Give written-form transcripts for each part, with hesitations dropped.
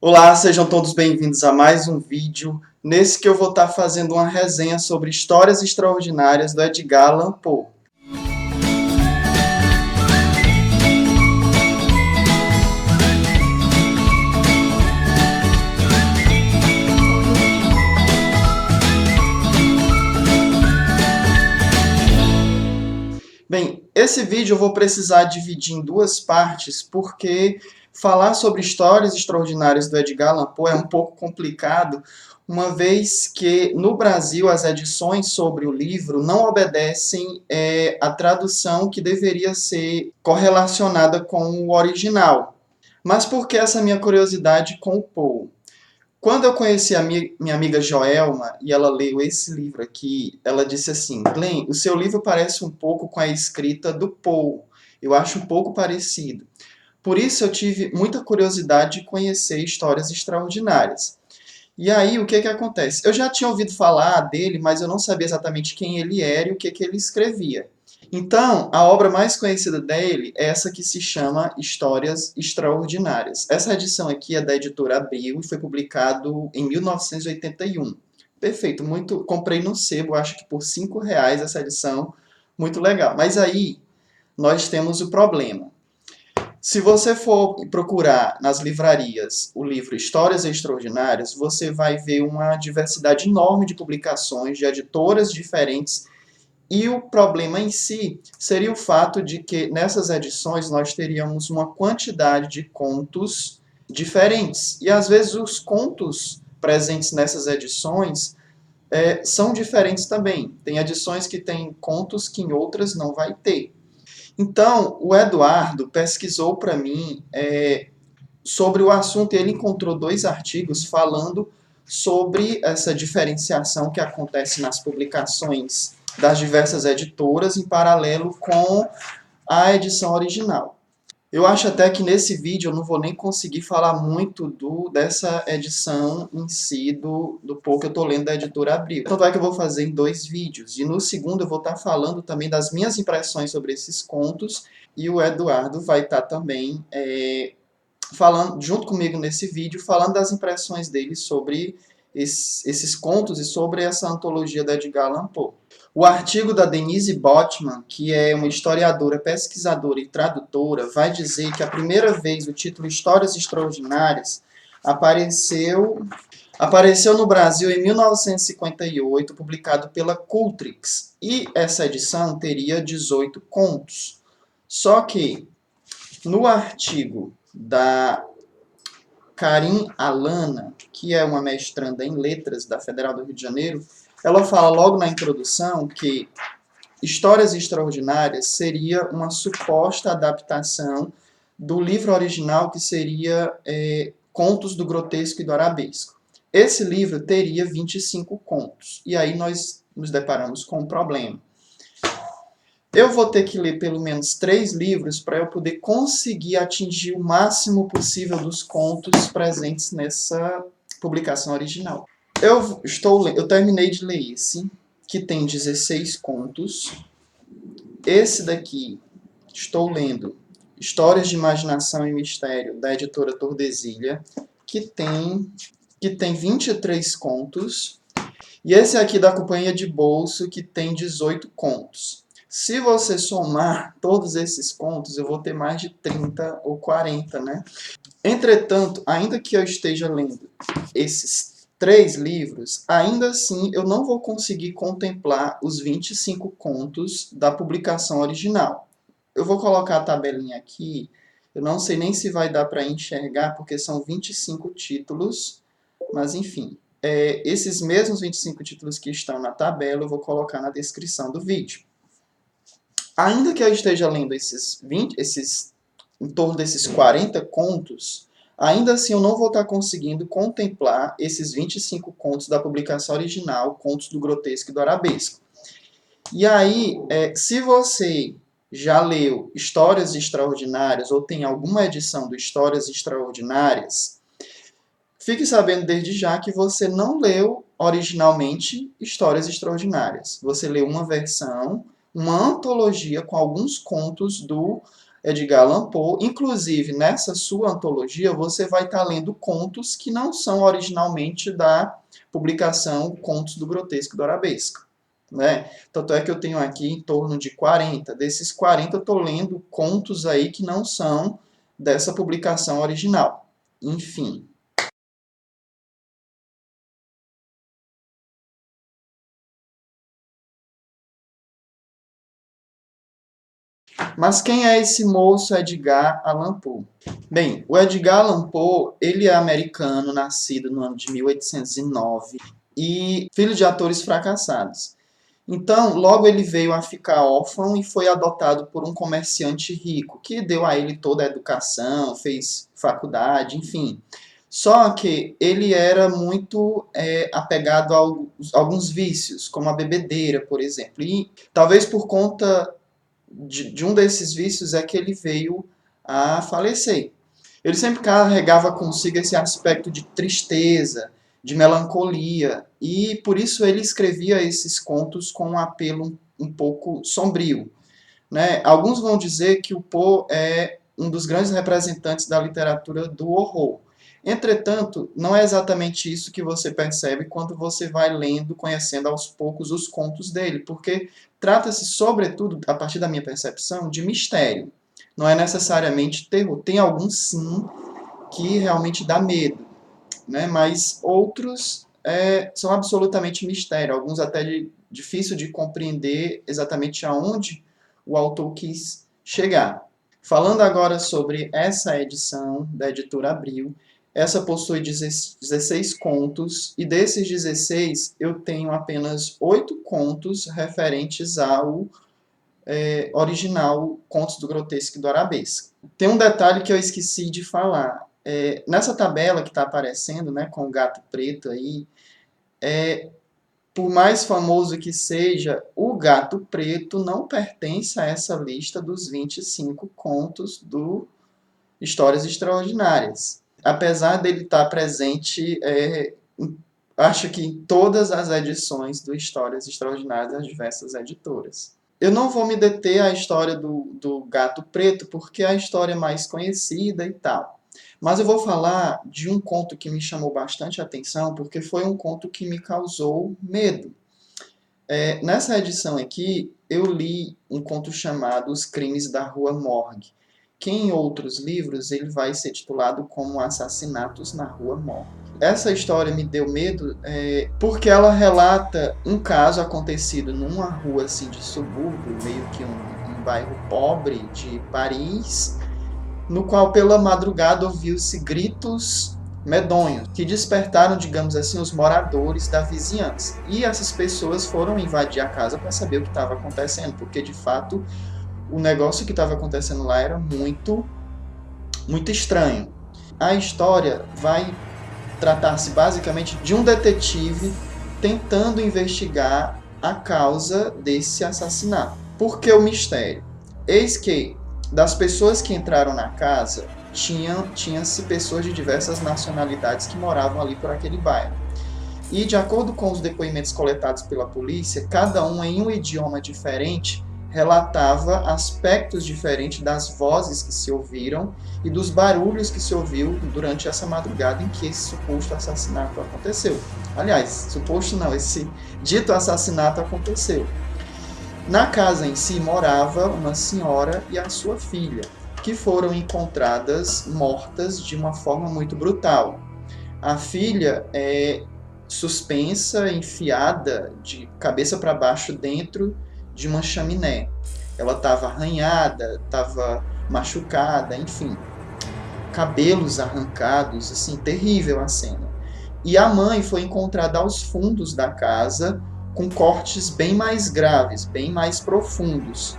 Olá, sejam todos bem-vindos a mais um vídeo. Nesse que eu vou estar fazendo uma resenha sobre histórias extraordinárias do Edgar Allan Poe. Bem, esse vídeo eu vou precisar dividir em duas partes, porque falar sobre histórias extraordinárias do Edgar Allan Poe é um pouco complicado, uma vez que no Brasil as edições sobre o livro não obedecem a tradução que deveria ser correlacionada com o original. Mas por que essa minha curiosidade com o Poe? Quando eu conheci a minha amiga Joelma e ela leu esse livro aqui, ela disse assim: Glenn, o seu livro parece um pouco com a escrita do Poe. Eu acho um pouco parecido. Por isso eu tive muita curiosidade de conhecer histórias extraordinárias. E aí, o que acontece? Eu já tinha ouvido falar dele, mas eu não sabia exatamente quem ele era e o que ele escrevia. Então, a obra mais conhecida dele é essa que se chama Histórias Extraordinárias. Essa edição aqui é da editora Abril e foi publicado em 1981. Perfeito, muito. Comprei no sebo, acho que por R$ 5 essa edição, muito legal. Mas aí nós temos o problema. Se você for procurar nas livrarias o livro Histórias Extraordinárias, você vai ver uma diversidade enorme de publicações de editoras diferentes. E o problema em si seria o fato de que nessas edições nós teríamos uma quantidade de contos diferentes. E às vezes os contos presentes nessas edições são diferentes também. Tem edições que têm contos que em outras não vai ter. Então, o Eduardo pesquisou para mim sobre o assunto e ele encontrou 2 artigos falando sobre essa diferenciação que acontece nas publicações das diversas editoras em paralelo com a edição original. Eu acho até que nesse vídeo eu não vou nem conseguir falar muito dessa edição em si do Poe que eu estou lendo da editora Abril. Então é que eu vou fazer em 2 vídeos. E no segundo eu vou estar falando também das minhas impressões sobre esses contos e o Eduardo vai estar também falando junto comigo nesse vídeo, falando das impressões dele sobre esses contos e sobre essa antologia da Edgar Allan Poe. O artigo da Denise Botman, que é uma historiadora, pesquisadora e tradutora, vai dizer que a primeira vez o título Histórias Extraordinárias apareceu no Brasil em 1958, publicado pela Cultrix, e essa edição teria 18 contos. Só que no artigo da Karim Alana, que é uma mestranda em letras da Federal do Rio de Janeiro, ela fala logo na introdução que Histórias Extraordinárias seria uma suposta adaptação do livro original que seria Contos do Grotesco e do Arabesco. Esse livro teria 25 contos. E aí nós nos deparamos com um problema. Eu vou ter que ler pelo menos 3 livros para eu poder conseguir atingir o máximo possível dos contos presentes nessa publicação original. Eu terminei de ler esse, que tem 16 contos. Esse daqui, estou lendo Histórias de Imaginação e Mistério, da editora Tordesilha, que tem 23 contos. E esse aqui da Companhia de Bolso, que tem 18 contos. Se você somar todos esses contos, eu vou ter mais de 30 ou 40, né? Entretanto, ainda que eu esteja lendo esses 3 livros, ainda assim eu não vou conseguir contemplar os 25 contos da publicação original. Eu vou colocar a tabelinha aqui, eu não sei nem se vai dar para enxergar, porque são 25 títulos, mas enfim. Esses mesmos 25 títulos que estão na tabela, eu vou colocar na descrição do vídeo. Ainda que eu esteja lendo em torno desses 40 contos, ainda assim eu não vou estar conseguindo contemplar esses 25 contos da publicação original, Contos do Grotesco e do Arabesco. E aí, se você já leu Histórias Extraordinárias ou tem alguma edição do Histórias Extraordinárias, fique sabendo desde já que você não leu originalmente Histórias Extraordinárias. Você leu uma versão, uma antologia com alguns contos do Edgar Allan Poe. Inclusive, nessa sua antologia, você vai estar lendo contos que não são originalmente da publicação Contos do Grotesco e do Arabesco. Né? Tanto é que eu tenho aqui em torno de 40. Desses 40, eu estou lendo contos aí que não são dessa publicação original. Enfim. Mas quem é esse moço Edgar Allan Poe? Bem, o Edgar Allan Poe, ele é americano, nascido no ano de 1809 e filho de atores fracassados. Então, logo ele veio a ficar órfão e foi adotado por um comerciante rico, que deu a ele toda a educação, fez faculdade, enfim. Só que ele era muito apegado a alguns vícios, como a bebedeira, por exemplo. E talvez por conta de um desses vícios é que ele veio a falecer. Ele sempre carregava consigo esse aspecto de tristeza, de melancolia, e por isso ele escrevia esses contos com um apelo um pouco sombrio. Né? Alguns vão dizer que o Poe é um dos grandes representantes da literatura do horror. Entretanto, não é exatamente isso que você percebe quando você vai lendo, conhecendo aos poucos os contos dele, porque trata-se, sobretudo, a partir da minha percepção, de mistério. Não é necessariamente terror. Tem alguns, sim, que realmente dá medo, né? Mas outros são absolutamente mistério. Alguns até difícil de compreender exatamente aonde o autor quis chegar. Falando agora sobre essa edição da editora Abril, essa possui 16 contos, e desses 16 eu tenho apenas 8 contos referentes ao original Contos do Grotesco e do Arabesco. Tem um detalhe que eu esqueci de falar. Nessa tabela que está aparecendo, né, com o gato preto aí, por mais famoso que seja, o Gato Preto não pertence a essa lista dos 25 contos do Histórias Extraordinárias. Apesar dele estar presente, acho que em todas as edições do Histórias Extraordinárias das diversas editoras. Eu não vou me deter à história do Gato Preto, porque é a história mais conhecida e tal. Mas eu vou falar de um conto que me chamou bastante atenção, porque foi um conto que me causou medo. Nessa edição aqui, eu li um conto chamado Os Crimes da Rua Morgue, que em outros livros ele vai ser titulado como Assassinatos na Rua Morgue. Essa história me deu medo porque ela relata um caso acontecido numa rua assim, de subúrbio, meio que um bairro pobre de Paris, no qual pela madrugada ouviu-se gritos medonhos, que despertaram, digamos assim, os moradores da vizinhança. E essas pessoas foram invadir a casa para saber o que estava acontecendo, porque de fato o negócio que estava acontecendo lá era muito, muito estranho. A história vai tratar-se basicamente de um detetive tentando investigar a causa desse assassinato. Por que o mistério? Eis que das pessoas que entraram na casa, tinha-se pessoas de diversas nacionalidades que moravam ali por aquele bairro. E, de acordo com os depoimentos coletados pela polícia, cada um em um idioma diferente relatava aspectos diferentes das vozes que se ouviram e dos barulhos que se ouviu durante essa madrugada em que esse suposto assassinato aconteceu. Aliás, suposto não, esse dito assassinato aconteceu. Na casa em si morava uma senhora e a sua filha, que foram encontradas mortas de uma forma muito brutal. A filha é suspensa, enfiada de cabeça para baixo dentro de uma chaminé. Ela estava arranhada, estava machucada, enfim. Cabelos arrancados, assim, terrível a cena. E a mãe foi encontrada aos fundos da casa, com cortes bem mais graves, bem mais profundos,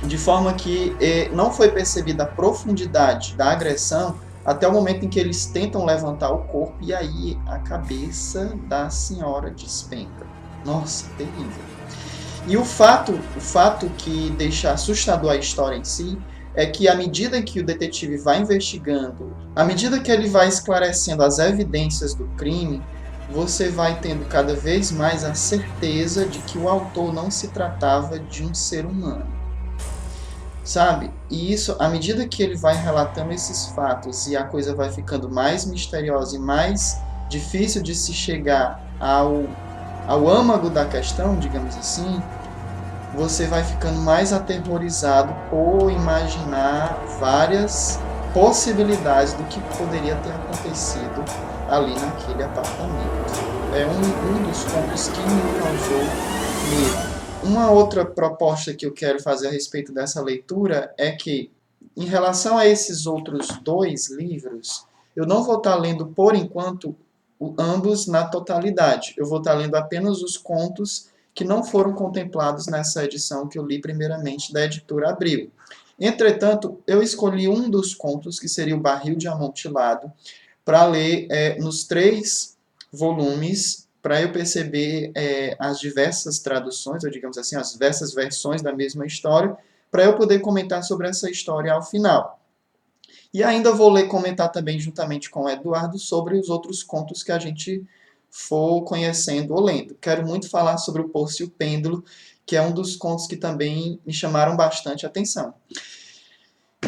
de forma que não foi percebida a profundidade da agressão até o momento em que eles tentam levantar o corpo e aí a cabeça da senhora despenca. Nossa, terrível. E o fato que deixa assustador a história em si é que à medida que o detetive vai investigando, à medida que ele vai esclarecendo as evidências do crime, você vai tendo cada vez mais a certeza de que o autor não se tratava de um ser humano. sabe? E isso, à medida que ele vai relatando esses fatos e a coisa vai ficando mais misteriosa e mais difícil de se chegar ao âmago da questão, digamos assim, você vai ficando mais aterrorizado por imaginar várias possibilidades do que poderia ter acontecido ali naquele apartamento. É um dos pontos que me causou medo. Uma outra proposta que eu quero fazer a respeito dessa leitura é que, em relação a esses outros dois livros, eu não vou estar lendo, por enquanto, ambos na totalidade. Eu vou estar lendo apenas os contos que não foram contemplados nessa edição que eu li primeiramente da editora Abril. Entretanto, eu escolhi um dos contos, que seria o Barril de Amontilado, para ler nos 3 volumes, para eu perceber as diversas traduções, ou digamos assim, as diversas versões da mesma história, para eu poder comentar sobre essa história ao final. E ainda vou ler comentar também, juntamente com o Eduardo, sobre os outros contos que a gente for conhecendo ou lendo. Quero muito falar sobre o Poço e o Pêndulo, que é um dos contos que também me chamaram bastante atenção.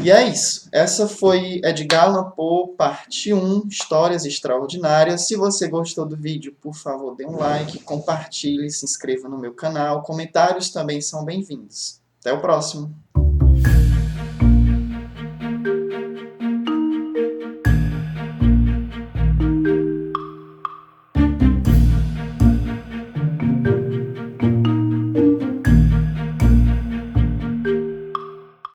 E é isso. Essa foi Edgar Allan Poe, parte 1, Histórias Extraordinárias. Se você gostou do vídeo, por favor, dê um like, compartilhe, se inscreva no meu canal. Comentários também são bem-vindos. Até o próximo.